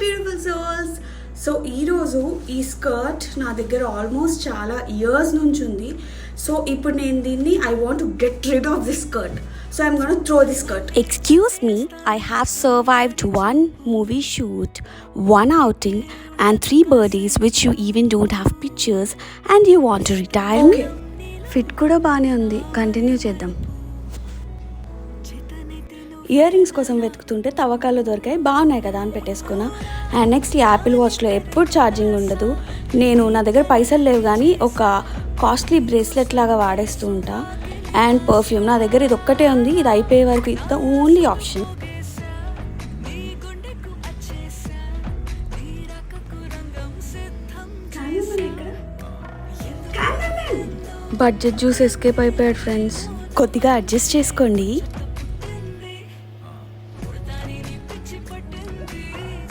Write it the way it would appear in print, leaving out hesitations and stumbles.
Beautiful souls. So ఈరోజు ఈ skirt నా దగ్గర ఆల్మోస్ట్ చాలా ఇయర్స్ నుంచి ఉంది. సో ఇప్పుడు నేను దీన్ని I want to get rid of this skirt. So I'm going to throw this skirt. Excuse me, I have survived one movie shoot, one outing and 3 birthdays which you even don't have pictures and you want to retire? Okay. Fit kuda baane undi. Continue చేద్దాం. Ear rings కోసం వెతుకుతుంటే తవ్వకాల్లో దొరికాయి, బాగున్నాయి కదా అని పెట్టేసుకున్నా. And next ఈ Apple వాచ్లో ఎప్పుడు charging ఉండదు. నేను నా దగ్గర పైసలు లేవు కానీ ఒక కాస్ట్లీ బ్రేస్లెట్ లాగా వాడేస్తూ ఉంటా. అండ్ పర్ఫ్యూమ్ నా దగ్గర ఇది ఒక్కటే ఉంది, ఇది అయిపోయే వరకు ఇది the only option. Budget juice escape అయిపోయాడు ఫ్రెండ్స్, కొద్దిగా అడ్జస్ట్ చేసుకోండి.